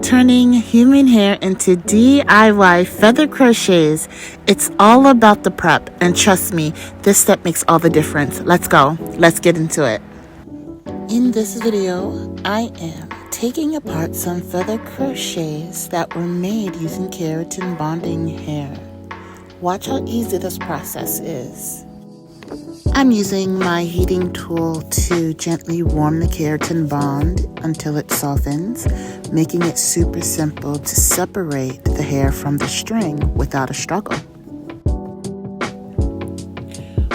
Turning human hair into DIY feather crochets. It's all about the prep, and trust me, this step makes all the difference. Let's go. Let's get into it. In this video, I am taking apart some feather crochets that were made using keratin bonding hair. Watch how easy this process is. I'm using my heating tool to gently warm the keratin bond until it softens, making it super simple to separate the hair from the string without a struggle.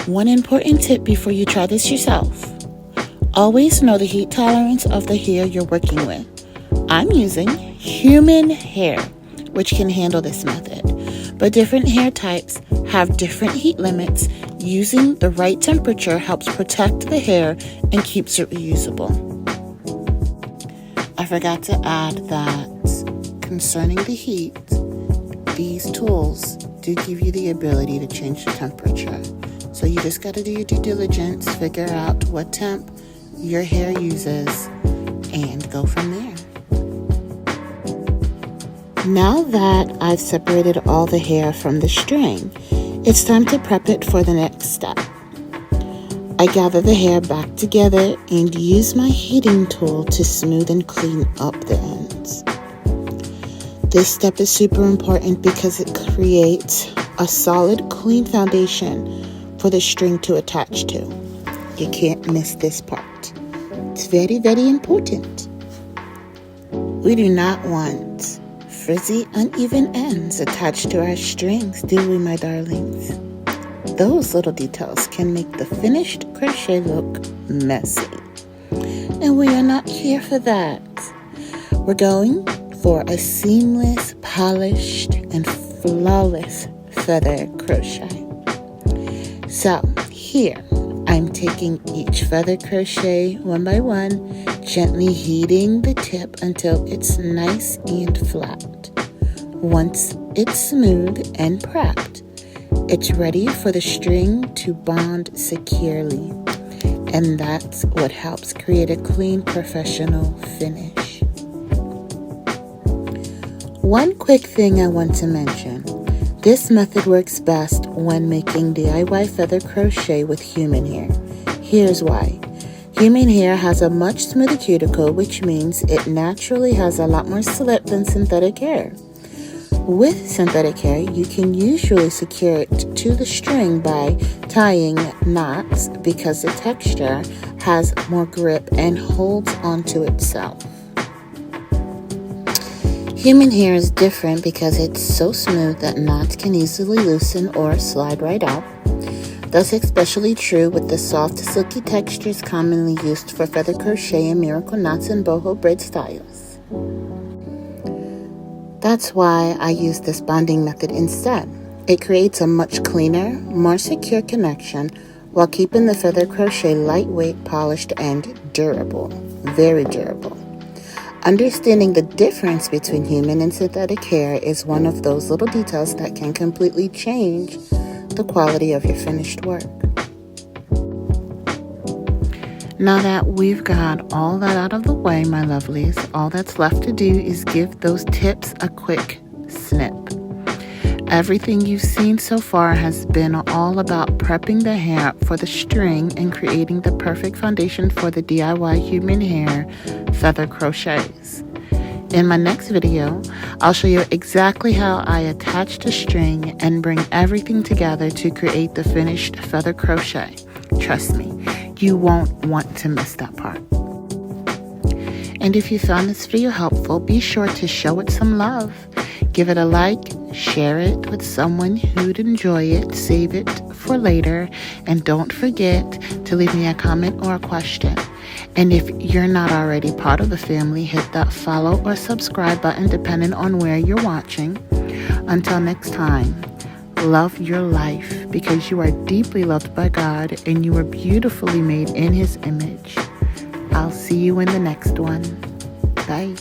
One important tip before you try this yourself. Always know the heat tolerance of the hair you're working with. I'm using human hair, which can handle this method, but different hair types have different heat limits. Using the right temperature helps protect the hair and keeps it reusable. I forgot to add that concerning the heat, these tools do give you the ability to change the temperature. So you just got to do your due diligence, figure out what temp your hair uses, and go from there. Now that I've separated all the hair from the string, it's time to prep it for the next step. I gather the hair back together and use my heating tool to smooth and clean up the ends. This step is super important because it creates a solid, clean foundation for the string to attach to. You can't miss this part. It's very, very important. We do not want frizzy, uneven ends attached to our strings, do we, my darlings? Those little details can make the finished crochet look messy. And we are not here for that. We're going for a seamless, polished, and flawless feather crochet. So here, I'm taking each feather crochet one by one, gently heating the tip until it's nice and flat. Once it's smooth and prepped, it's ready for the string to bond securely. And that's what helps create a clean, professional finish. One quick thing I want to mention. This method works best when making DIY feather crochet with human hair. Here's why. Human hair has a much smoother cuticle, which means it naturally has a lot more slip than synthetic hair. With synthetic hair, you can usually secure it to the string by tying knots because the texture has more grip and holds onto itself. Human hair is different because it's so smooth that knots can easily loosen or slide right out. That's especially true with the soft, silky textures commonly used for feather crochet and miracle knots and boho braid styles. That's why I use this bonding method instead. It creates a much cleaner, more secure connection while keeping the feather crochet lightweight, polished, and durable. Very durable. Understanding the difference between human and synthetic hair is one of those little details that can completely change the quality of your finished work. Now that we've got all that out of the way, my lovelies, all that's left to do is give those tips a quick snip. Everything you've seen so far has been all about prepping the hair for the string and creating the perfect foundation for the DIY human hair feather crochets. In my next video, I'll show you exactly how I attach the string and bring everything together to create the finished feather crochet. Trust me, you won't want to miss that part. And if you found this video helpful, be sure to show it some love. Give it a like, share it with someone who'd enjoy it, save it for later, and don't forget to leave me a comment or a question. And if you're not already part of the family, hit that follow or subscribe button depending on where you're watching. Until next time, love your life because you are deeply loved by God and you are beautifully made in His image. I'll see you in the next one. Bye.